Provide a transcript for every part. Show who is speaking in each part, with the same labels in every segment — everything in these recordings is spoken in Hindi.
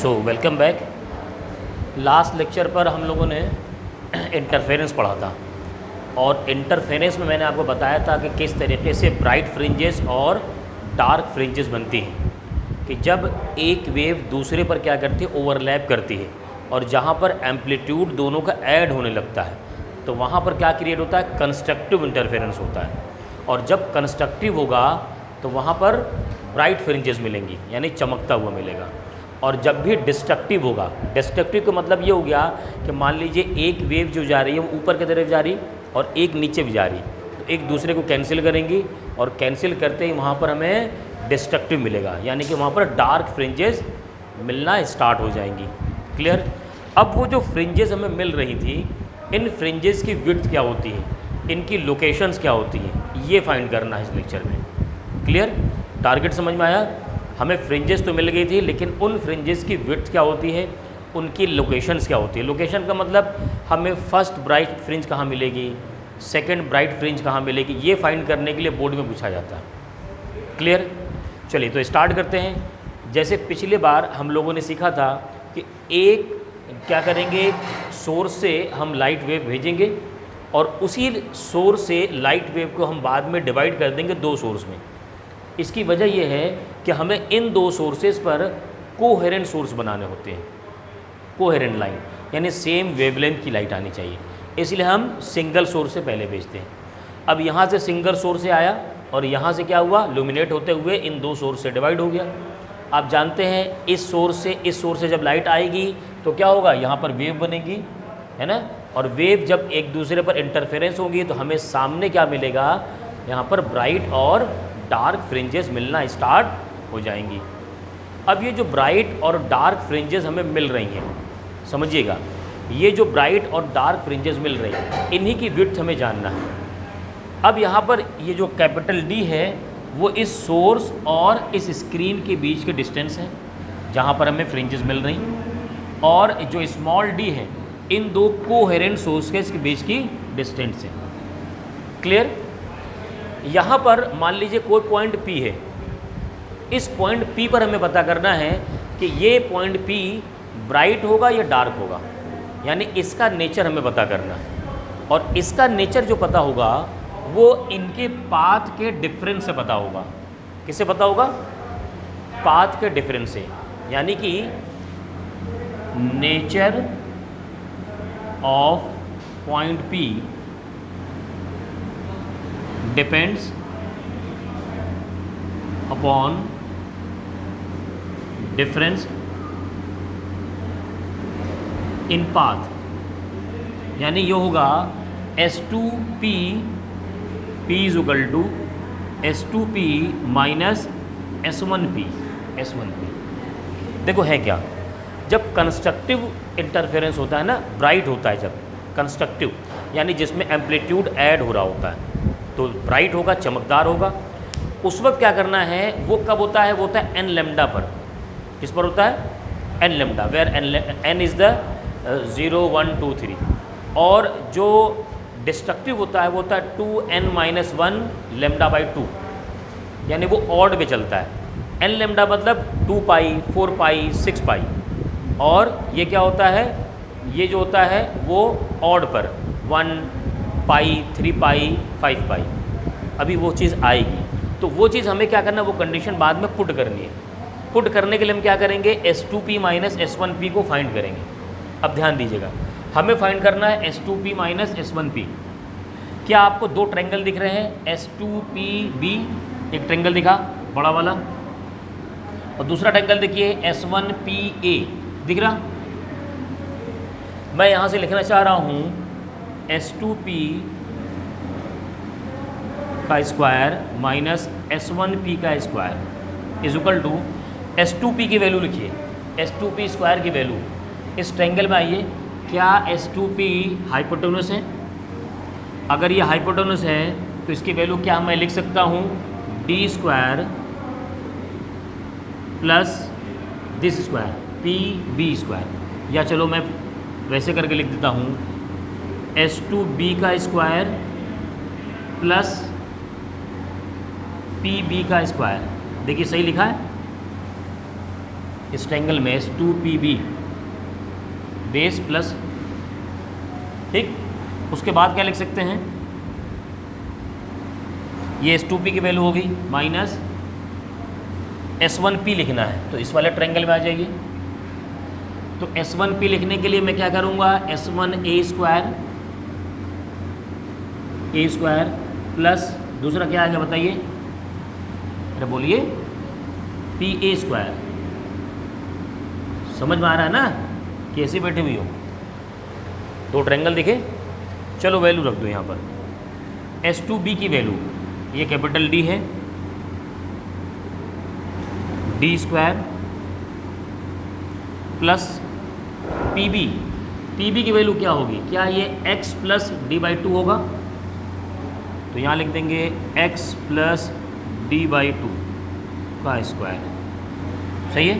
Speaker 1: So welcome back. Last lecture पर हम लोगों ने इंटरफेरेंस पढ़ा था और इंटरफेरेंस में मैंने आपको बताया था कि किस तरीके से ब्राइट फ्रिंजेस और डार्क फ्रिंजेस बनती हैं, कि जब एक वेव दूसरे पर क्या करती है, ओवरलैप करती है और जहाँ पर एम्पलीट्यूड दोनों का ऐड होने लगता है तो वहाँ पर क्या क्रिएट होता है, कंस्ट्रक्टिव इंटरफेरेंस होता है। और जब कंस्ट्रक्टिव होगा तो वहाँ पर ब्राइट फ्रिंजेस मिलेंगी, यानी चमकता हुआ मिलेगा। और जब भी डिस्ट्रक्टिव होगा, डिस्ट्रक्टिव का मतलब ये हो गया कि मान लीजिए एक वेव जो जा रही है वो ऊपर की तरफ जा रही और एक नीचे भी जा रही, तो एक दूसरे को कैंसिल करेंगी और कैंसिल करते ही वहाँ पर हमें डिस्ट्रक्टिव मिलेगा, यानी कि वहाँ पर डार्क फ्रिंजेस मिलना स्टार्ट हो जाएंगी। क्लियर। अब वो जो फ्रिंजेस हमें मिल रही थी, इन फ्रिंजेस की विड्थ क्या होती है, इनकी लोकेशंस क्या होती हैं, ये फाइंड करना है इस लेक्चर में। क्लियर, टारगेट समझ में आया। हमें फ्रिंजेस तो मिल गई थी, लेकिन उन फ्रिंजेस की विड्थ क्या होती है, उनकी लोकेशंस क्या होती है। लोकेशन का मतलब हमें फर्स्ट ब्राइट फ्रिंज कहाँ मिलेगी, सेकंड ब्राइट फ्रिंज कहाँ मिलेगी, ये फाइंड करने के लिए बोर्ड में पूछा जाता है। क्लियर। चलिए तो स्टार्ट करते हैं। जैसे पिछले बार हम लोगों ने सीखा था कि एक क्या करेंगे, सोर्स से हम लाइट वेव भेजेंगे और उसी सोर्स से लाइट वेव को हम बाद में डिवाइड कर देंगे दो सोर्स में। इसकी वजह यह है कि हमें इन दो सोर्सेज पर कोहेरेंट सोर्स बनाने होते हैं, कोहेरेंट लाइन, यानी सेम वेवलेंथ की लाइट आनी चाहिए, इसलिए हम सिंगल सोर्स से पहले भेजते हैं। अब यहाँ से सिंगल सोर्स से आया और यहाँ से क्या हुआ, लुमिनेट होते हुए इन दो सोर्स से डिवाइड हो गया। आप जानते हैं इस सोर्स से जब लाइट आएगी तो क्या होगा, यहाँ पर वेव बनेगी, है ना। और वेव जब एक दूसरे पर इंटरफेरेंस होगी तो हमें सामने क्या मिलेगा, यहाँ पर ब्राइट और डार्क फ्रिंजेस मिलना स्टार्ट हो जाएंगी। अब ये जो ब्राइट और डार्क फ्रिंजेस हमें मिल रही हैं, समझिएगा, ये जो ब्राइट और डार्क फ्रिंजेस मिल रही हैं, इन्हीं की विड्थ हमें जानना है। अब यहाँ पर ये जो कैपिटल डी है वो इस सोर्स और इस स्क्रीन के बीच के डिस्टेंस है जहाँ पर हमें फ्रिंजेस मिल रही, और जो स्मॉल डी है इन दो कोहेरेंट सोर्सेस के बीच की डिस्टेंस है। क्लियर। यहाँ पर मान लीजिए कोई पॉइंट P है, इस पॉइंट P पर हमें पता करना है कि ये पॉइंट P ब्राइट होगा या डार्क होगा, यानी इसका नेचर हमें पता करना है। और इसका नेचर जो पता होगा वो इनके पाथ के डिफरेंस से पता होगा। किससे पता होगा, पाथ के डिफरेंस से, यानी कि nature of point P depends upon difference in path, यानी ये होगा S2P P is equal to S2P minus S1P। देखो है क्या, जब कंस्ट्रक्टिव इंटरफेरेंस होता है ना, ब्राइट होता है जब कंस्ट्रक्टिव, यानी जिसमें एम्पलीट्यूड ऐड हो रहा होता है, तो ब्राइट होगा, चमकदार होगा। उस वक्त क्या करना है, वो कब होता है, वो होता है एन लेमडा पर। किस पर होता है, n lambda, where n is the 0 1 2 3। और जो डिस्ट्रक्टिव होता है वो होता है 2n-1 लेमडा बाई 2, यानी वो ऑड पे चलता है। एन लेमडा मतलब 2 पाई, 4 पाई, 6 पाई, और ये क्या होता है, ये जो होता है वो ऑड पर 1 पाई, 3 पाई, 5 पाई। अभी वो चीज़ आएगी, तो वो चीज़ हमें क्या करना है, वो कंडीशन बाद में पुट करनी है। पुट करने के लिए हम क्या करेंगे, S2P माइनस S1P को फाइंड करेंगे। अब ध्यान दीजिएगा, हमें फाइंड करना है S2P माइनस S1P। क्या आपको दो ट्रायंगल दिख रहे हैं, S2PB एक ट्रायंगल दिखा बड़ा वाला, और दूसरा ट्रायंगल देखिए S1PA दिख रहा। मैं यहाँ से लिखना चाह रहा हूँ S2P का स्क्वायर माइनस S1P का square is equal to S2P की वैल्यू लिखिए, S2P स्क्वायर की वैल्यू इस ट्रायंगल में आइए। क्या S2P हाइपोटेन्यूस है? अगर ये हाइपोटेन्यूस है तो इसकी वैल्यू क्या मैं लिख सकता हूँ, D square plus this square PB square, या चलो मैं वैसे करके लिख देता हूँ S2B का स्क्वायर प्लस PB का स्क्वायर। देखिए सही लिखा है, इस ट्रायंगल में S2PB बेस प्लस, ठीक। उसके बाद क्या लिख सकते हैं, ये S2P की वैल्यू होगी माइनस S1P लिखना है, तो इस वाले ट्रायंगल में आ जाइए। तो S1P लिखने के लिए मैं क्या करूँगा, A स्क्वायर प्लस दूसरा क्या आएगा बताइए, अरे बोलिए, PA स्क्वायर। समझ में आ रहा है ना, कैसे बैठे हुई हो, दो ट्रायंगल दिखे। चलो वैल्यू रख दो यहाँ पर, S2B की वैल्यू, ये कैपिटल D है, D स्क्वायर प्लस PB की वैल्यू क्या होगी, क्या ये x प्लस D/2 होगा, तो यहाँ लिख देंगे x प्लस D/2 का स्क्वायर, सही है,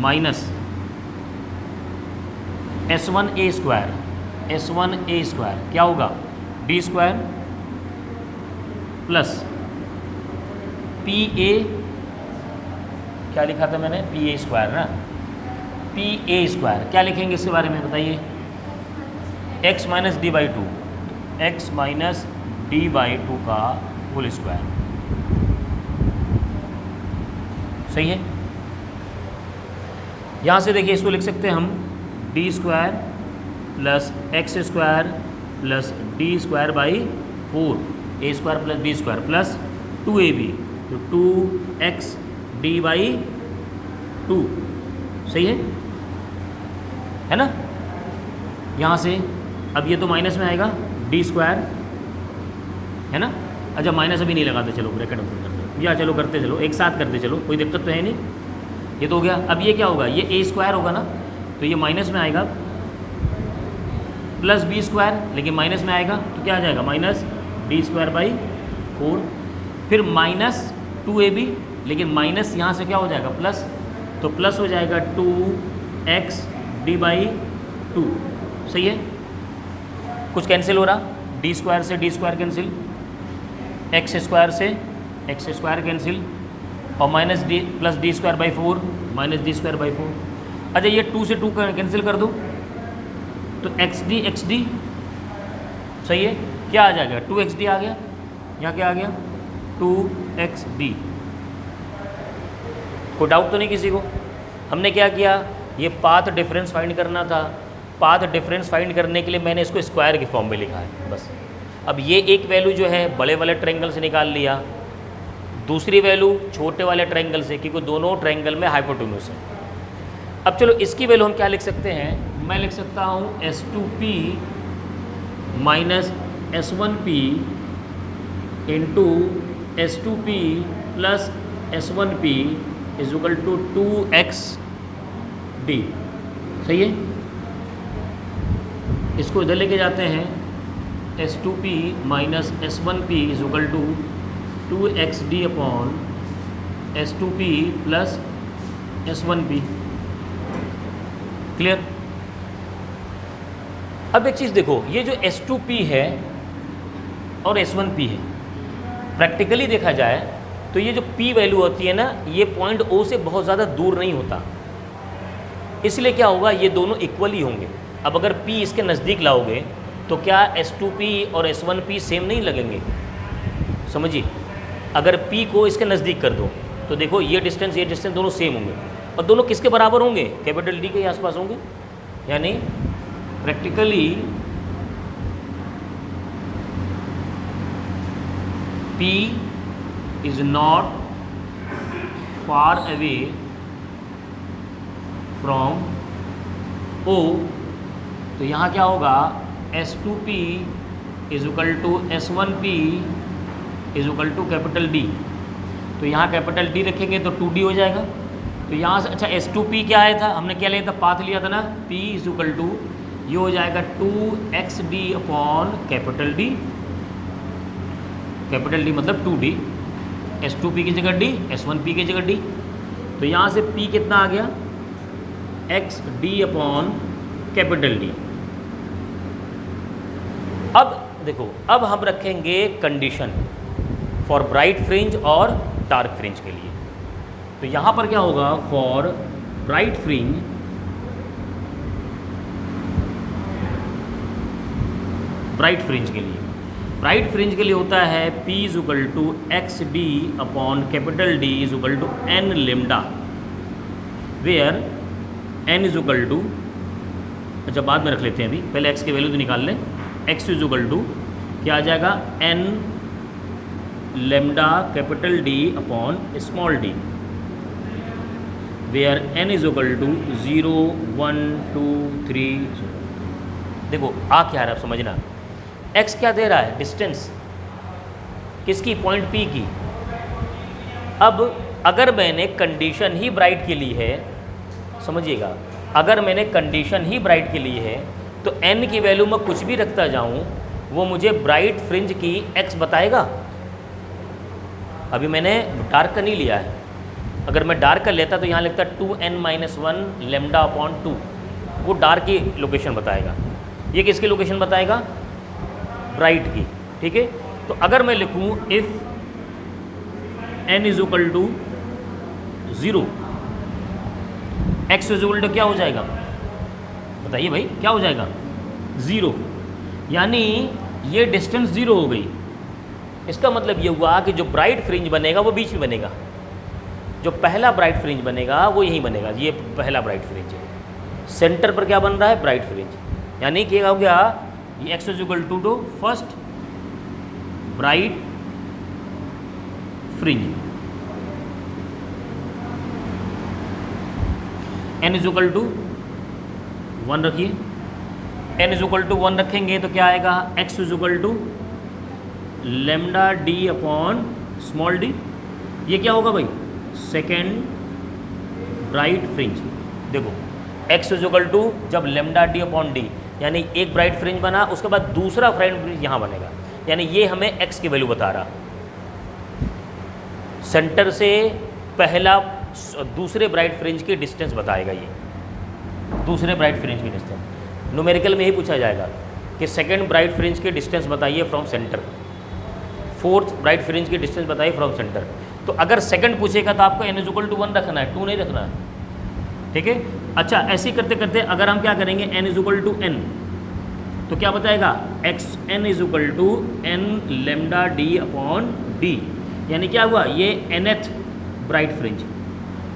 Speaker 1: माइनस S1A स्क्वायर क्या होगा, D स्क्वायर प्लस PA, क्या लिखा था मैंने, PA स्क्वायर ना, PA स्क्वायर क्या लिखेंगे इसके बारे में बताइए, x माइनस D/2 का होल स्क्वायर, सही है। यहाँ से देखिए इसको लिख सकते हैं हम D square plus x square plus D square by 4, A square plus B square plus 2AB, तो 2x D/2, सही है ना। यहाँ से अब ये तो माइनस में आएगा, D स्क्वायर है ना, अच्छा माइनस अभी नहीं लगाते, चलो ब्रैकेट ओपन करते, या चलो करते चलो, एक साथ करते चलो, कोई दिक्कत तो है नहीं, ये तो हो गया। अब ये क्या होगा, ये A स्क्वायर होगा ना, तो ये माइनस में आएगा, प्लस B स्क्वायर, लेकिन माइनस में आएगा तो क्या आ जाएगा, माइनस D स्क्वायर बाई 4, फिर माइनस 2AB, लेकिन माइनस यहाँ से क्या हो जाएगा, प्लस, तो प्लस हो जाएगा 2x D/2, सही है। कुछ कैंसिल हो रहा, D स्क्वायर से D square cancel, x square से x स्क्वायर कैंसिल, और minus D plus D square by 4 minus D square by 4। अच्छा ये 2 से 2 कैंसिल कर दो, तो XD, सही है, क्या आ जाएगा, 2XD आ गया, यहाँ क्या आ गया, 2XD। कोई डाउट तो नहीं किसी को। हमने क्या किया, ये पाथ डिफरेंस फाइंड करना था, पाथ डिफरेंस फाइंड करने के लिए मैंने इसको स्क्वायर के फॉर्म में लिखा है बस। अब ये एक वैल्यू जो है बड़े वाले ट्रायंगल से निकाल लिया, दूसरी वैल्यू छोटे वाले ट्रायंगल से, क्योंकि दोनों ट्रायंगल में हाइपोटेन्यूज है। अब चलो इसकी वैल्यू हम क्या लिख सकते हैं, मैं लिख सकता हूँ S2P minus S1P into S2P plus S1P is equal to 2XD, सही है। इसको इधर लेके जाते हैं, S2P minus S1P is equal to 2XD upon S2P plus S1P, clear. अब एक चीज़ देखो, ये जो S2P है और S1P है, प्रैक्टिकली देखा जाए तो ये जो P वैल्यू होती है ना, ये पॉइंट O से बहुत ज़्यादा दूर नहीं होता, इसलिए क्या होगा, ये दोनों इक्वली होंगे। अब अगर P इसके नज़दीक लाओगे तो क्या S2P और S1P सेम नहीं लगेंगे, समझिए। अगर P को इसके नज़दीक कर दो तो देखो ये डिस्टेंस दोनों सेम होंगे, और दोनों किसके बराबर होंगे, कैपिटल D के आसपास होंगे, यानी practically P is not far away from O, तो यहाँ क्या होगा, S2P is equal to S1P is equal to capital D, तो यहाँ कैपिटल D रखेंगे तो 2D हो जाएगा। तो यहाँ से अच्छा S2P क्या आया था, हमने क्या लिया था, पाथ लिया था ना, P इज इक्वल टू ये हो जाएगा 2XD upon capital D, capital D मतलब 2D, S2P की जगह D, S1P की जगह D, तो यहाँ से P कितना आ गया, XD अपॉन कैपिटल D। अब देखो, अब हम रखेंगे कंडीशन फॉर ब्राइट फ्रिंज और डार्क फ्रिंज के लिए। तो यहाँ पर क्या होगा, फॉर ब्राइट फ्रिंज के लिए होता है P is equal to x d upon capital D is equal to n lambda, where n is equal to, अच्छा बाद में रख लेते हैं, अभी पहले x की वैल्यू तो निकाल लें। x इज इक्वल टू क्या आ जाएगा, n lambda capital D upon small d, where n is equal to 0 1 2 3। देखो आ क्या रहा है, समझना, x क्या दे रहा है, डिस्टेंस किसकी, पॉइंट P की। अब अगर मैंने कंडीशन ही ब्राइट के लिए है, समझिएगा, अगर मैंने कंडीशन ही ब्राइट के लिए है तो n की वैल्यू में कुछ भी रखता जाऊं वो मुझे ब्राइट फ्रिंज की x बताएगा। अभी मैंने डार्क का नहीं लिया है, अगर मैं डार्क का लेता तो यहाँ लिखता 2n-1 लेमडा अपॉन 2, वो डार्क की लोकेशन बताएगा। ये किसकी लोकेशन बताएगा, ब्राइट की, ठीक है। तो अगर मैं लिखूँ if n is equal to 0, x is equal to क्या हो जाएगा, बताइए भाई, क्या हो जाएगा, 0, यानी ये डिस्टेंस 0 हो गई। इसका मतलब ये हुआ कि जो ब्राइट फ्रिंज बनेगा वो बीच में बनेगा, जो पहला ब्राइट फ्रिंज बनेगा वो यहीं बनेगा, ये पहला ब्राइट फ्रिंज है। सेंटर पर क्या बन रहा है, ब्राइट फ्रिंज, यानी क्या हो गया, ये x is equal to first bright fringe, n is equal to 1 रखिए, n इज इक्वल टू 1 रखेंगे तो क्या आएगा, x is equal to lambda d upon small d, ये क्या होगा भाई, सेकेंड ब्राइट फ्रिंज। देखो x इज इक्वल टू जब लेमडा d अपॉन d, यानी एक ब्राइट फ्रिंज बना, उसके बाद दूसरा ब्राइट फ्रिंज यहाँ बनेगा, यानी ये हमें x की वैल्यू बता रहा, सेंटर से पहला दूसरे ब्राइट फ्रिंज की डिस्टेंस बताएगा, ये दूसरे ब्राइट फ्रिंज की डिस्टेंस। न्यूमेरिकल में ही पूछा जाएगा कि सेकंड ब्राइट फ्रिंज की डिस्टेंस बताइए from centre, fourth bright fringe की डिस्टेंस बताइए फ्रॉम सेंटर। तो अगर सेकंड पूछेगा तो आपको n इज इक्वल टू 1 रखना है, 2 नहीं रखना है, ठीक है। अच्छा ऐसे ही करते करते अगर हम क्या करेंगे, n is equal to n, तो क्या बताएगा, n is equal to n lambda d upon d, यानी क्या हुआ, ये nth bright fringe,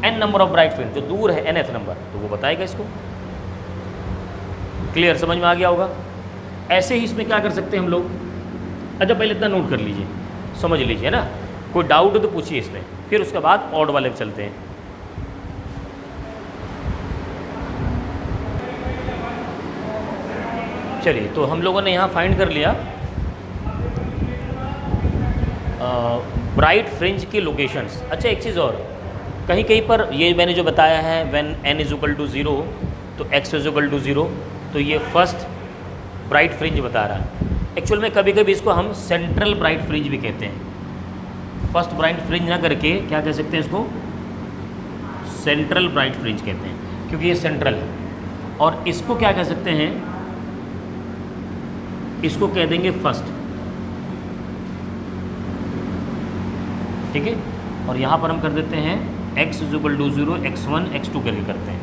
Speaker 1: n number of bright fringe जो दूर है nth नंबर, तो वो बताएगा इसको। क्लियर, समझ में आ गया होगा। ऐसे ही इसमें क्या कर सकते हैं हम लोग, अच्छा पहले इतना नोट कर लीजिए, समझ लीजिए ना, कोई डाउट हो तो पूछिए इसमें, फिर उसके बाद ऑड वाले पे चलते हैं। चलिए, तो हम लोगों ने यहाँ फाइंड कर लिया ब्राइट फ्रिंज की लोकेशंस। अच्छा एक चीज़ और, कहीं कहीं पर ये मैंने जो बताया है when n is equal to 0 तो x इज इक्वल टू 0, तो ये फर्स्ट ब्राइट फ्रिंज बता रहा है। एक्चुअल में कभी कभी इसको हम सेंट्रल ब्राइट फ्रिंज भी कहते हैं, फर्स्ट ब्राइट फ्रिंज ना करके क्या कह सकते हैं इसको, सेंट्रल ब्राइट फ्रिंज कहते हैं, क्योंकि ये सेंट्रल है। और इसको क्या कह सकते हैं, इसको कह देंगे फर्स्ट, ठीक है। और यहाँ पर हम कर देते हैं x is equal to 0, x1 x2 करके करते हैं।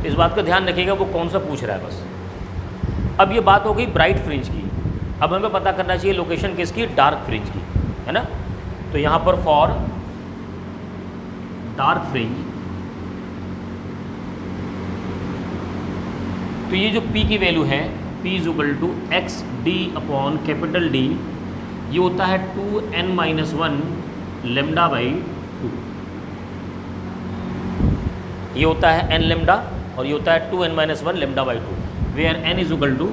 Speaker 1: इस बात का ध्यान रखिएगा वो कौन सा पूछ रहा है बस। अब ये बात हो गई ब्राइट फ्रिंज की, अब हमें पता करना चाहिए लोकेशन किसकी, डार्क फ्रिंज की, है ना। तो यहाँ पर फॉर डार्क फ्रिंज, तो ये जो p की वैल्यू है, p is equal to x d upon capital D, ये होता है 2n-1 लेमडा बाई 2, ये होता है n लेमडा और ये होता है 2n-1 lambda by 2, where n is equal to,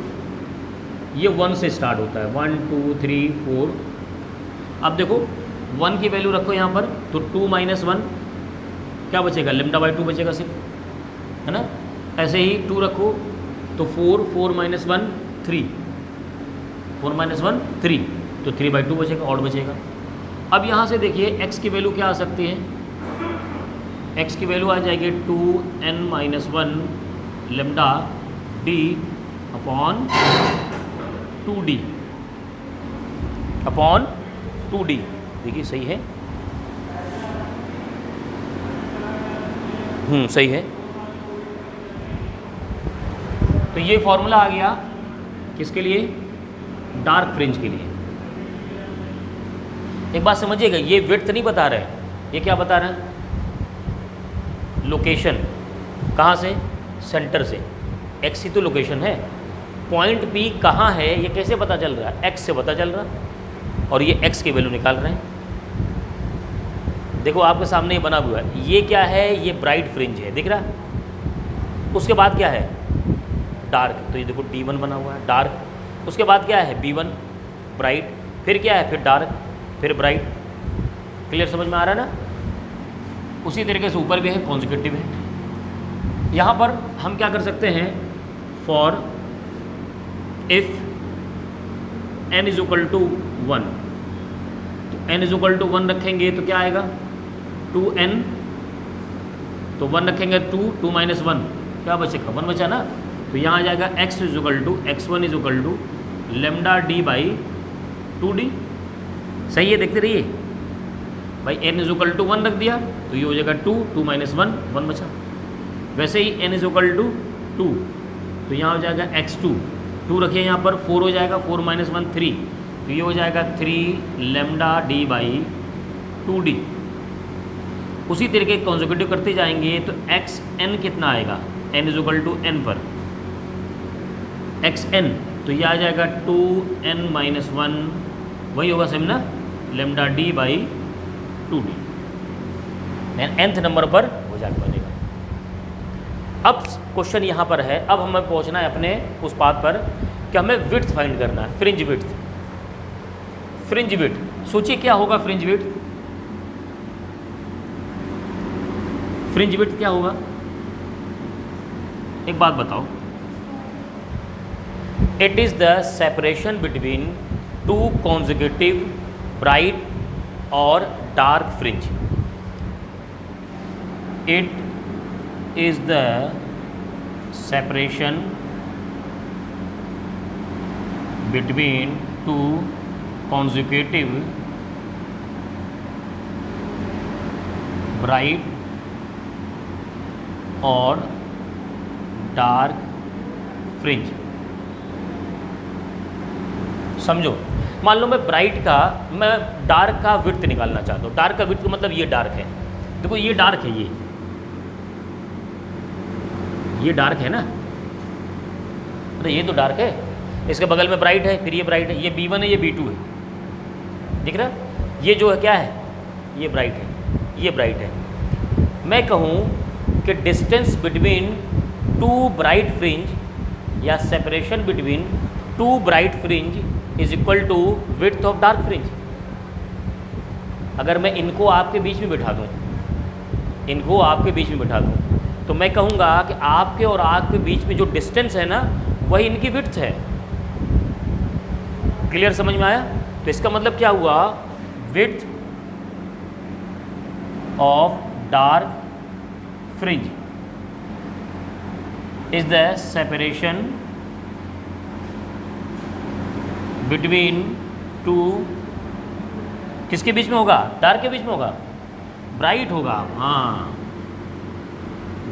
Speaker 1: ये 1 से स्टार्ट होता है, 1 2 3 4। अब देखो 1 की वैल्यू रखो यहाँ पर, तो 2-1 क्या बचेगा, लेमडा बाई 2 बचेगा सिर्फ, है ना। ऐसे ही 2 रखो तो 4 4-1 3, 4-1 3, तो 3/2 बचेगा, ऑड बचेगा। अब यहाँ से देखिए x की वैल्यू क्या आ सकती है, x की वैल्यू आ जाएगी 2n-1 lambda d upon 2d upon 2d, देखिए सही है। सही है। तो ये फॉर्मूला आ गया किसके लिए? डार्क फ्रिंज के लिए। एक बात समझिएगा, ये विड्थ नहीं बता रहे, ये क्या बता रहे हैं? लोकेशन। कहाँ से? सेंटर से। एक्स ही तो लोकेशन है। पॉइंट पी कहाँ है ये कैसे पता चल रहा है? एक्स से पता चल रहा है, और ये एक्स की वैल्यू निकाल रहे हैं। देखो आपके सामने ये बना हुआ है, ये क्या है? ये ब्राइट फ्रिंज है, दिख रहा है। उसके बाद क्या है? डार्क। तो ये देखो D1 बना हुआ है, डार्क। उसके बाद क्या है? B1 ब्राइट, फिर क्या है? फिर डार्क, फिर ब्राइट। क्लियर, समझ में आ रहा है ना? उसी तरीके से ऊपर भी है, कॉन्जिक्यूटिव है। यहाँ पर हम क्या कर सकते हैं? For if n is equal to 1, तो n इज इक्वल टू 1 रखेंगे तो क्या आएगा? 2n, तो 1 रखेंगे 2 माइनस 1 क्या बचेगा? 1 बचा ना। तो यहाँ आ जाएगा x is equal to x1 is equal to lambda d by 2d। सही है, देखते रहिए भाई। n इज इक्वल टू 1 रख दिया तो ये हो जाएगा 2 माइनस 1 बचा। वैसे ही n इज इक्वल टू 2, तो यहाँ हो जाएगा x2, 2 रखिए यहाँ पर, 4 हो जाएगा, 4 माइनस 1 3, तो ये हो जाएगा 3 लेमडा d बाई 2d। उसी तरीके कॉन्जिक्यूटिव करते जाएंगे तो xn कितना आएगा? n is equal to n पर xn, तो ये आ जाएगा 2n माइनस 1, वही होगा सेम ना, lambda d by 2d। nth number पर हो जाकर बनेगा। अब क्वेश्चन यहाँ पर है, अब हमें पहुँचना है अपने उस बात पर कि हमें विड्थ फाइंड करना है, फ्रिंज विड्थ। फ्रिंज विड्थ, सोचिए क्या होगा फ्रिंज विड्थ? फ्रिंज विड्थ क्या होगा? एक बात बताओ। It is the separation between two consecutive bright और dark fringe. It is the separation between two consecutive bright और डार्क फ्रिंज। समझो, मान लो मैं डार्क का विड्थ निकालना चाहता हूँ। डार्क का विड्थ का मतलब ये डार्क है, देखो ये डार्क है, ये डार्क है ना, तो ये तो डार्क है, इसके बगल में ब्राइट है, फिर ये ब्राइट है, ये B1 है, ये B2 है, दिख रहा? ये जो है क्या है? ये ब्राइट है, ये ब्राइट है। मैं कहूँ कि distance between two bright fringe या separation between two bright fringe is equal to width of dark fringe. अगर मैं इनको आपके बीच में बिठा दूँ, तो मैं कहूँगा कि आपके और आपके बीच में जो डिस्टेंस है ना, वही इनकी विड्थ है। क्लियर, समझ में आया? तो इसका मतलब क्या हुआ? Width of dark fringe is the separation between to, किसके बीच में होगा? डार्क के बीच में होगा, ब्राइट होगा, हाँ,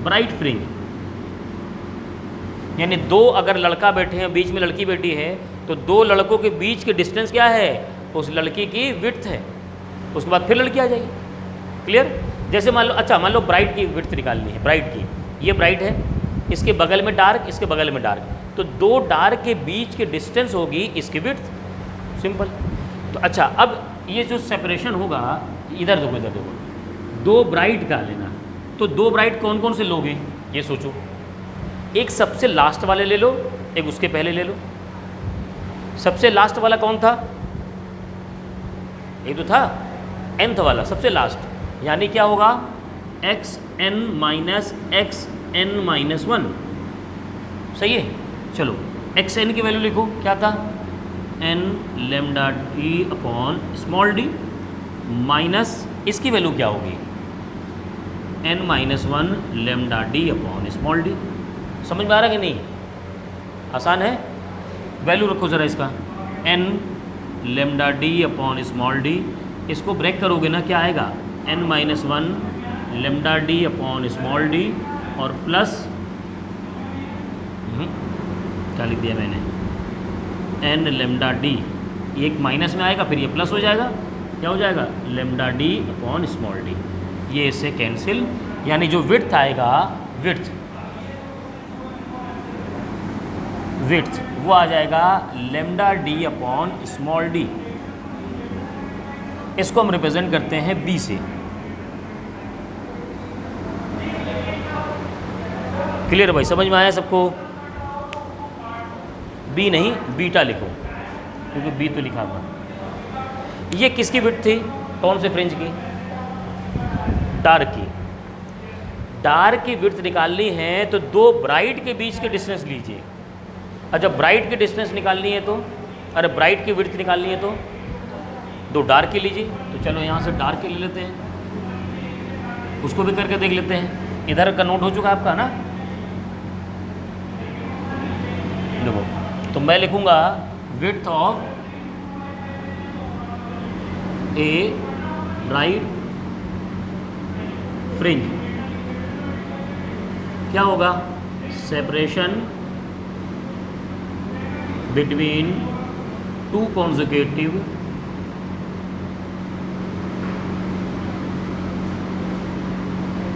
Speaker 1: ब्राइट फ्रिंज। यानी दो अगर लड़का बैठे हैं, बीच में लड़की बैठी है, तो दो लड़कों के बीच के डिस्टेंस क्या है? उस लड़की की विड्थ है। उसके बाद फिर लड़की आ जाएगी। क्लियर? जैसे मान लो ब्राइट की विड्थ निकालनी है, ब्राइट की, ये ब्राइट है, इसके बगल में डार्क, इसके बगल में डार्क, तो दो डार्क के बीच के डिस्टेंस होगी इसकी विड्थ। सिंपल। तो अच्छा, अब ये जो सेपरेशन होगा, इधर देखो, दो ब्राइट का लेना, तो दो ब्राइट कौन कौन से लोगे ये सोचो। एक सबसे लास्ट वाले ले लो, एक उसके पहले ले लो। सबसे लास्ट वाला कौन था? ये तो था nth वाला, सबसे लास्ट, यानी क्या होगा? xn minus xn minus 1। सही है? चलो xn की वैल्यू लिखो, क्या था? n lambda d upon small d minus इसकी वैल्यू क्या होगी? n minus 1 lambda d upon small d। समझ में आ रहा कि नहीं? आसान है। वैल्यू रखो ज़रा इसका, n lambda d upon small d, इसको ब्रेक करोगे ना, क्या आएगा? n minus 1 lambda D upon small D और प्लस क्या लिख दिया मैंने, एन लेमडा डी, ये एक माइनस में आएगा फिर ये प्लस हो जाएगा, क्या हो जाएगा, lambda D upon small D, ये इससे कैंसिल, यानी जो विड्थ आएगा, विड्थ वो आ जाएगा lambda D upon small D. इसको हम रिप्रेजेंट करते हैं बी से। क्लियर भाई, समझ में आया सबको? बी नहीं बीटा लिखो, क्योंकि बी तो लिखा हुआ। ये किसकी विड्थ थी, कौन से फ्रिंज की, डार्क की। डार्क की विड्थ निकालनी है तो दो ब्राइट के बीच के डिस्टेंस लीजिए। और जब ब्राइट की डिस्टेंस निकालनी है तो, अरे ब्राइट की विड्थ निकालनी है तो दो डार्क की लीजिए। तो चलो यहाँ से डार्क की ले लेते हैं, उसको भी करके देख लेते हैं। इधर का नोट हो चुका आपका ना, देखो तो मैं लिखूंगा width of a bright fringe क्या होगा, सेपरेशन बिटवीन टू कॉन्सेक्यूटिव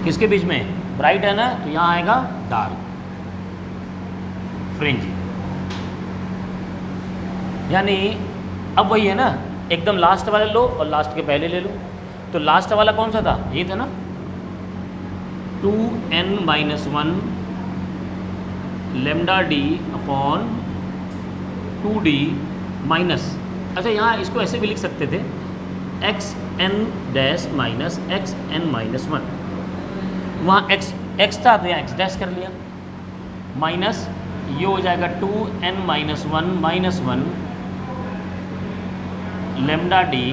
Speaker 1: किसके बीच में, ब्राइट है ना, तो यहाँ आएगा डार्क फ्रिंज। यानी अब वही है ना, एकदम लास्ट वाले लो और लास्ट के पहले ले लो। तो लास्ट वाला कौन सा था, ये था ना, 2n-1 lambda D upon 2d minus, अच्छा यहाँ इसको ऐसे भी लिख सकते थे, xn dash minus xn minus 1, वहाँ x था तो यहाँ x डैश कर लिया, माइनस ये हो जाएगा 2n-1 minus 1 lambda D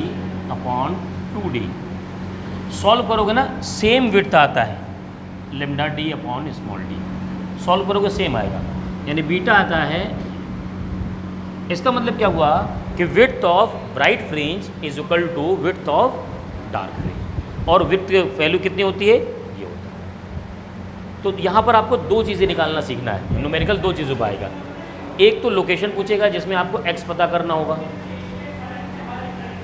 Speaker 1: upon 2d। Solve करोगे ना सेम विड्थ आता है, lambda D upon small D, solve करोगे सेम आएगा, यानी बीटा आता है। इसका मतलब क्या हुआ कि width of bright fringe is equal to width of dark fringe, और विड्थ की वैल्यू कितनी होती है, ये होता है। तो यहाँ पर आपको दो चीज़ें निकालना सीखना है, न्यूमेरिकल दो चीज़ों पर आएगा। एक तो लोकेशन पूछेगा जिसमें आपको एक्स पता करना होगा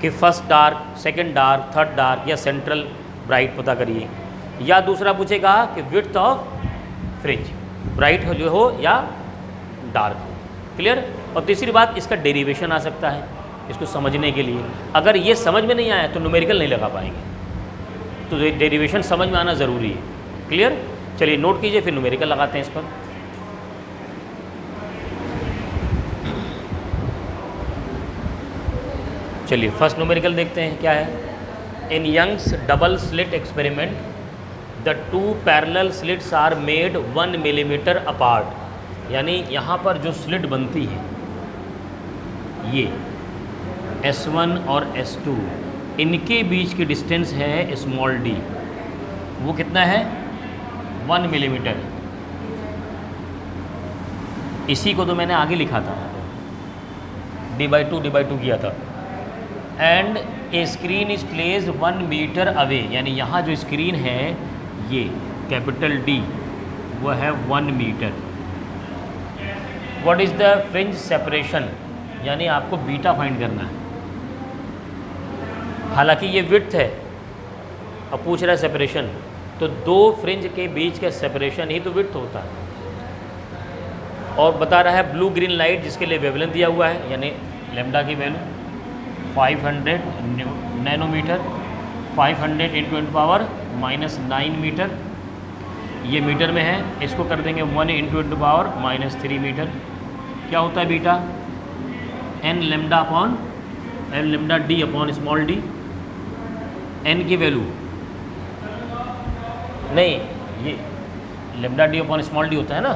Speaker 1: कि first dark, second dark, third dark या सेंट्रल ब्राइट पता करिए, या दूसरा पूछेगा कि विड्थ ऑफ फ्रिंज, ब्राइट हो जो हो या डार्क हो। क्लियर? और तीसरी बात, इसका डेरिवेशन आ सकता है इसको समझने के लिए। अगर ये समझ में नहीं आया तो न्यूमेरिकल नहीं लगा पाएंगे, तो डेरिवेशन समझ में आना ज़रूरी है। क्लियर? चलिए नोट कीजिए, फिर न्यूमेरिकल लगाते हैं इस पर। चलिए फर्स्ट न्यूमेरिकल देखते हैं क्या है। In Young's double slit experiment the two parallel slits are made 1 millimetre apart, यानी यहाँ पर जो स्लिट बनती है ये S1 और S2, इनके बीच की डिस्टेंस है स्मॉल d, वो कितना है 1 मिलीमीटर। इसी को तो मैंने आगे लिखा था, d/2 किया था। And a screen is placed 1 metre away, यानी यहाँ जो स्क्रीन है ये कैपिटल D वो है 1 मीटर। What is the fringe separation, यानी आपको बीटा फाइंड करना है। हालांकि ये विड्थ है, अब पूछ रहा है सेपरेशन, तो दो फ्रिंज के बीच का सेपरेशन ही तो विड्थ होता है। और बता रहा है ब्लू ग्रीन लाइट जिसके लिए वेवलेंथ दिया हुआ है, यानी लेमडा की वैल्यू 500 नैनोमीटर, 500 × 9 मीटर, ये मीटर में है, इसको कर देंगे 1 × 3 मीटर। क्या होता है beta, n lambda d upon small d। n की वैल्यू नहीं, ये lambda d upon small d होता है ना।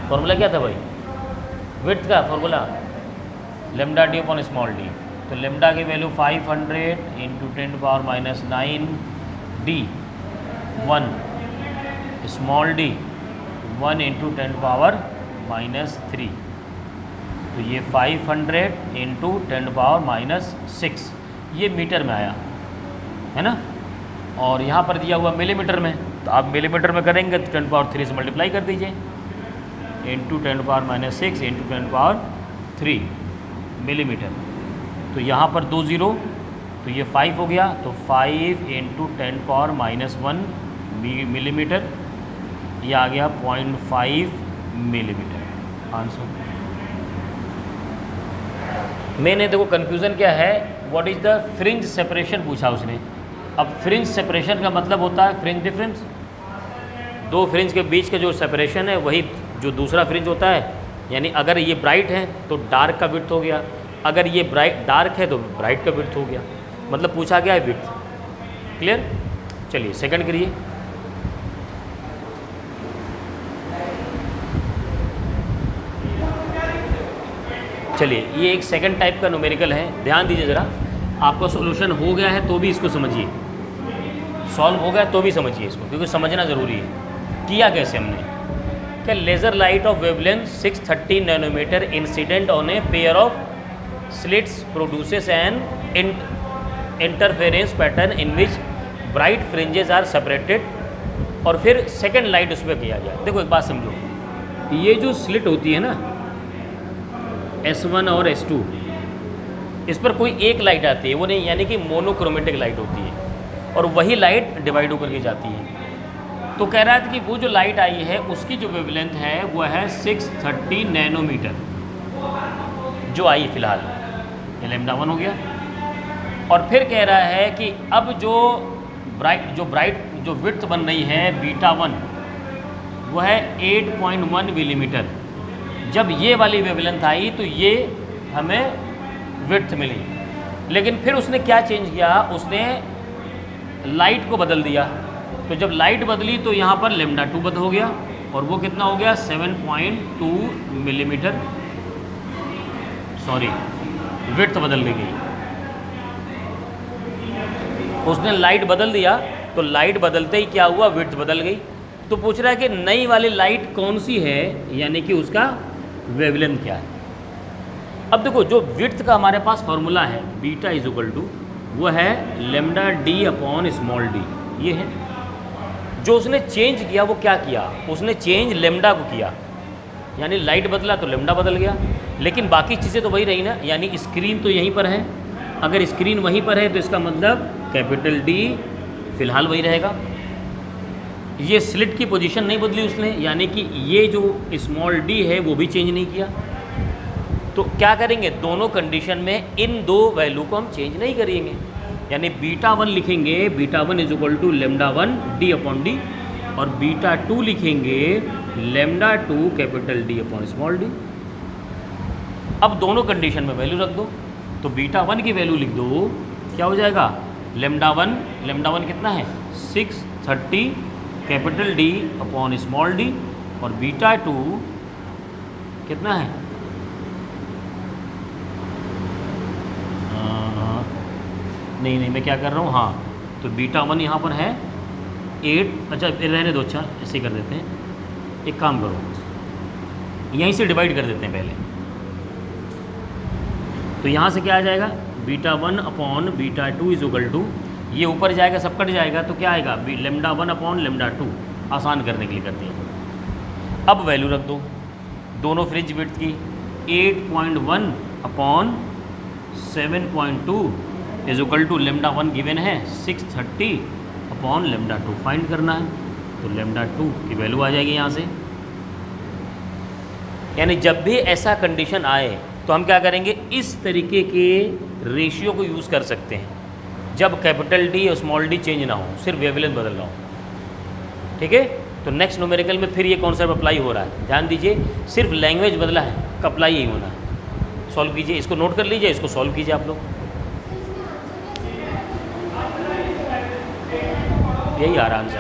Speaker 1: फॉर्मूला क्या था भाई, विड्थ का formula lambda d upon small d। तो लेमडा की वैल्यू 500 × 10⁻⁹ d, 1 स्मॉल d 1 × 10⁻⁻3, तो ये 500 × 10⁻⁶, ये मीटर में आया है ना। और यहाँ पर दिया हुआ मिलीमीटर में, तो आप मिलीमीटर में करेंगे तो 10³ से मल्टीप्लाई कर दीजिए, इंटू 10⁻⁻6 इंटू 10³ मिलीमीटर। तो यहाँ पर 2 0, तो ये 5 हो गया, तो 5 इंटू 10⁻⁻1 मिलीमीटर, ये आ गया 0.5 मिलीमीटर आंसर। मैंने देखो कन्फ्यूज़न क्या है, what is the fringe separation पूछा उसने। अब फ्रिंज सेपरेशन का मतलब होता है फ्रिंज डिफरेंस, दो फ्रिंज के बीच का जो सेपरेशन है वही जो दूसरा फ्रिंज होता है। यानी अगर ये ब्राइट है तो डार्क का विड्थ हो गया, अगर ये डार्क है तो ब्राइट का विड्थ हो गया, मतलब पूछा गया है विड्थ। क्लियर? चलिए सेकंड करिए। चलिए ये एक सेकंड टाइप का न्यूमेरिकल है, ध्यान दीजिए ज़रा। आपका सॉल्यूशन हो गया है तो भी इसको समझिए, सॉल्व हो गया तो भी समझिए इसको, क्योंकि समझना ज़रूरी है। किया कैसे हमने, क्या laser light of wavelength 630 nanometre incident on a pair of slits produces an interference pattern in which bright fringes are separated, और फिर सेकेंड लाइट उस पर किया गया। देखो एक बात समझो, ये जो स्लिट होती है ना S1 और S2, इस पर कोई एक लाइट आती है, वो नहीं, यानी कि मोनोक्रोमेटिक लाइट होती है, और वही लाइट डिवाइड होकर के जाती है। तो कह रहा था कि वो जो लाइट आई है उसकी जो वेवलेंथ है वो है 630 नैनोमीटर जो आई फ़िलहाल, ये λ1 हो गया। और फिर कह रहा है कि अब जो विड्थ बन रही है β1 वो है 8.1 मिलीमीटर। जब ये वाली वेवलेंथ आई तो ये हमें विड्थ मिली, लेकिन फिर उसने क्या चेंज किया, उसने लाइट को बदल दिया। तो जब लाइट बदली तो यहाँ पर λ2 बदल हो गया, और वो कितना हो गया 7.2 मिलीमीटर, सॉरी विड्थ बदल दी गई। उसने लाइट बदल दिया, तो लाइट बदलते ही क्या हुआ, विड्थ बदल गई। तो पूछ रहा है कि नई वाली लाइट कौन सी है, यानी कि उसका वेवलेंथ क्या है। अब देखो जो विड्थ का हमारे पास फॉर्मूला है बीटा इज इक्वल टू, वो है λd/d, ये है। जो उसने चेंज किया वो क्या किया, उसने चेंज लेमडा को किया, यानी लाइट बदला तो लेमडा बदल गया, लेकिन बाकी चीज़ें तो वही रही ना, यानी स्क्रीन तो यहीं पर है। अगर स्क्रीन वहीं पर है तो इसका मतलब कैपिटल D फिलहाल वही रहेगा। ये स्लिट की पोजीशन नहीं बदली उसने, यानी कि ये जो स्मॉल d है वो भी चेंज नहीं किया। तो क्या करेंगे, दोनों कंडीशन में इन दो वैल्यू को हम चेंज नहीं करेंगे, यानी β1 लिखेंगे β1 इज इक्वल टू λ1 d/d, और β2 लिखेंगे λ2 कैपिटल D/d। अब दोनों कंडीशन में वैल्यू रख दो, तो β1 की वैल्यू लिख दो, क्या हो जाएगा λ1 कितना है 630 कैपिटल D/d, और β2 कितना है नहीं मैं क्या कर रहा हूँ, हाँ तो β1 यहाँ पर है 8, अच्छा रहने दो, अच्छा ऐसे ही कर देते हैं, एक काम करो यहीं से डिवाइड कर देते हैं पहले। तो यहाँ से क्या आ जाएगा, β1/β2 इज इक्वल टू, ये ऊपर जाएगा सब कट जाएगा, तो क्या आएगा λ1/λ2, आसान करने के लिए करते हैं। अब वैल्यू रख दो दोनों फ्रिंज विड्थ की, 8.1/7.2 इज इक्वल टू λ1 गिवन है 630/λ2 फाइंड करना है, तो λ2 की वैल्यू आ जाएगी यहाँ से। यानी जब भी ऐसा कंडीशन आए तो हम क्या करेंगे, इस तरीके के रेशियो को यूज़ कर सकते हैं, जब कैपिटल D और स्मॉल d चेंज ना हो, सिर्फ वेवलेंथ बदल रहा हो। ठीक है, तो नेक्स्ट न्यूमेरिकल में फिर ये कॉन्सेप्ट अप्लाई हो रहा है, ध्यान दीजिए, सिर्फ लैंग्वेज बदला है, अप्लाई यही होना है। सॉल्व कीजिए, इसको नोट कर लीजिए, इसको सॉल्व कीजिए आप लोग, यही आ रहा आंसर।